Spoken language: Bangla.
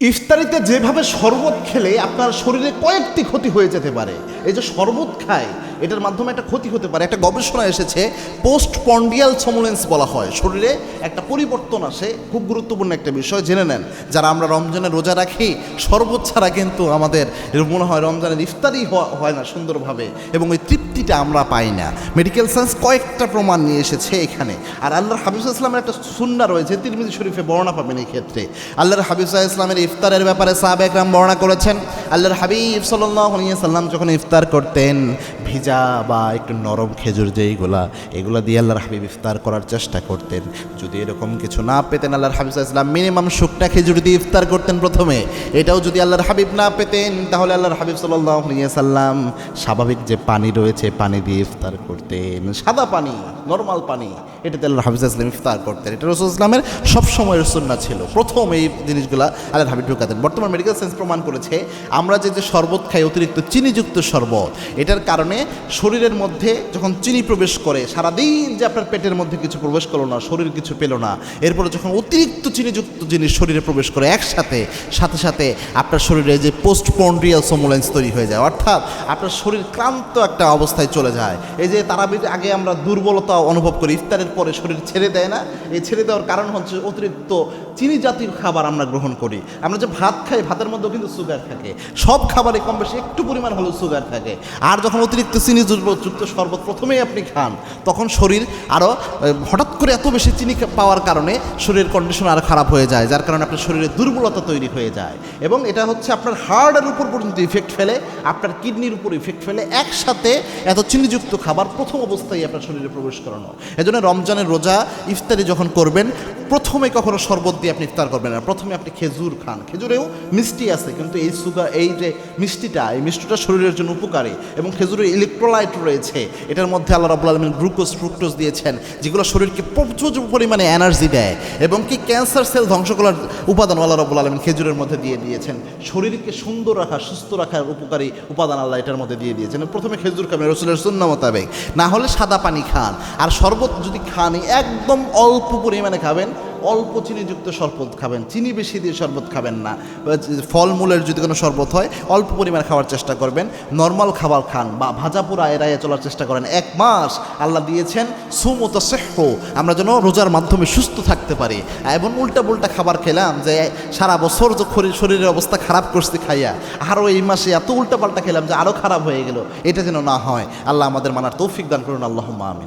ইফতারিতে যেভাবে শরবত খেলে আপনার শরীরে কয়েকটি ক্ষতি হয়ে যেতে পারে। এই যে শরবত খায় এটার মাধ্যমে একটা ক্ষতি হতে পারে। একটা গবেষণা এসেছে, পোস্ট পন্ডিয়াল সমুলেন্স বলা হয়, শরীরে একটা পরিবর্তন আসে। খুব গুরুত্বপূর্ণ একটা বিষয়, জেনে নেন। যারা আমরা রমজানের রোজা রাখি, শরবত ছাড়া কিন্তু আমাদের মনে হয় রমজানের ইফতারি হয় না সুন্দরভাবে, এবং ওই তৃপ্তিটা আমরা পাই না। মেডিকেল সায়েন্স কয়েকটা প্রমাণ নিয়ে এসেছে এখানে। আর আল্লাহর হাবিব সাল্লাল্লাহু আলাইহি ওয়াসাল্লামের একটা সুন্নাহ রয়েছে, তিরমিজি শরীফে বর্ণনা পাবেন এই ক্ষেত্রে। আল্লাহর হাবিব সাল্লাল্লাহু আলাইহি ওয়াসাল্লামের ইফতারের ব্যাপারে সাহাবা একরাম বর্ণনা করেছেন। আল্লাহর হাবিব সাল্লাল্লাহু আলাইহি ওয়াসাল্লাম যখন ইফতার করতেন, ভিজা বা একটু নরম খেজুর এগুলা দিয়ে আল্লাহর হাবিব ইফতার করার চেষ্টা করতেন। যদি এরকম কিছু না পেতেন, আল্লাহর হাবিব সাল্লাল্লাহু আলাইহি ওয়াসাল্লাম মিনিমাম শুকনা খেজুর দিয়ে ইফতার করতেন প্রথমে। এটাও যদি আল্লাহর হাবিব না পেতেন, তাহলে আল্লাহর হাবিব সাল্লাল্লাহু আলাইহি ওয়াসাল্লাম স্বাভাবিক যে পানি রয়েছে, পানি দিয়ে ইফতার করতেন। সাদা পানি, নরমাল পানি, এটাতে আল্লাহর হাবিব সাল্লাল্লাহু আলাইহি ওয়াসাল্লাম ইফতার করতেন। এটা রাসূলুল্লাহ সাল্লাল্লাহু আলাইহি ওয়াসাল্লামের সবসময়ের সুন্নাহ ছিল। প্রথম এই জিনিসগুলা আল্লাহর হাবিব ঢুকাতেন। বর্তমান মেডিকেল সায়েন্স প্রমাণ করেছে, আমরা যে শরবত খাই, অতিরিক্ত চিনিযুক্ত শরবত, এটার কারণে শরীরের মধ্যে যখন চিনি প্রবেশ করে, সারাদিন যে আপনার পেটের মধ্যে কিছু প্রবেশ করলো না, শরীর কিছু পেল না, এরপরে যখন অতিরিক্ত চিনিযুক্ত জিনিস শরীরে প্রবেশ করে সাথে সাথে আপনার শরীরে যে পোস্টপন্ডিয়াল সমুলেন্স তৈরি হয়ে যায়, অর্থাৎ আপনার শরীর ক্লান্ত একটা অবস্থায় চলে যায়। এই যে তারাবির আগে আমরা দুর্বলতা অনুভব করি, ইফতারের পরে শরীর ছেড়ে দেয় না? এই ছেড়ে দেওয়ার কারণ হচ্ছে অতিরিক্ত চিনি জাতীয় খাবার আমরা গ্রহণ করি। আমরা যে ভাত খাই, ভাতের মধ্যেও কিন্তু সুগার থাকে। সব খাবারে কম বেশি একটু পরিমাণ হলেও সুগার থাকে। আর যখন অতিরিক্ত চিনি যুক্ত শরবত প্রথমেই আপনি খান, তখন শরীর আরও হঠাৎ করে এত বেশি চিনি পাওয়ার কারণে শরীরের কন্ডিশন আরও খারাপ হয়ে যায়, যার কারণে আপনার শরীরে দুর্বলতা তৈরি হয়ে যায়। এবং এটা হচ্ছে আপনার হার্টের উপর পর্যন্ত ইফেক্ট ফেলে, আপনার কিডনির উপর ইফেক্ট ফেলে। একসাথে এত চিনিযুক্ত খাবার প্রথম অবস্থায় আপনার শরীরে প্রবেশ করানো। এজন্য রমজানের রোজা ইফতারি যখন করবেন, প্রথমে কখনো শরবত দিয়ে আপনি ইফতার করবেন না। প্রথমে আপনি খেজুর খান। খেজুরেও মিষ্টি আছে, কিন্তু এই সুগার, এই যে মিষ্টিটা, এই মিষ্টিটা শরীরের জন্য উপকারী। এবং খেজুরের ইলেকট্রোলাইট রয়েছে, এটার মধ্যে আল্লাহ রাব্বুল আলামিন গ্লুকোজ, ফ্রুক্টোজ দিয়েছেন, যেগুলো শরীরকে প্রচুর পরিমাণে এনার্জি দেয়। এবং কি ক্যান্সার সেল ধ্বংস করার উপাদান আল্লাহ রাব্বুল আলামিন খেজুরের মধ্যে দিয়ে দিয়েছেন। শরীরকে সুন্দর রাখা, সুস্থ রাখার উপকারী উপাদান আল্লাহ এটার মধ্যে দিয়ে দিয়েছেন। প্রথমে খেজুর খাবেন রাসূলের সুন্নাহ মোতাবেক, না হলে সাদা পানি খান। আর শরবত যদি খান, একদম অল্প পরিমাণে খাবেন, অল্প চিনিযুক্ত শরবত খাবেন, চিনি বেশি দিয়ে শরবত খাবেন না। ফলমূলের যদি কোনো শরবত হয়, অল্প পরিমাণ খাওয়ার চেষ্টা করবেন। নর্মাল খাবার খান বা ভাজা পোড়া এড়াইয়ে চলার চেষ্টা করেন। 1 মাস আল্লাহ দিয়েছেন সুম ও তাসিহ্হু, আমরা যেন রোজার মাধ্যমে সুস্থ থাকতে পারি। এবং উল্টা খাবার খেলাম যে সারা বছর যে শরীরের অবস্থা খারাপ করছি খাইয়া, আরও এই মাসে এত উল্টাপাল্টা খেলাম যে আরও খারাপ হয়ে গেল, এটা যেন না হয়। আল্লাহ আমাদের মানার তৌফিক দান করুন। আল্লাহুম্মা আমিন।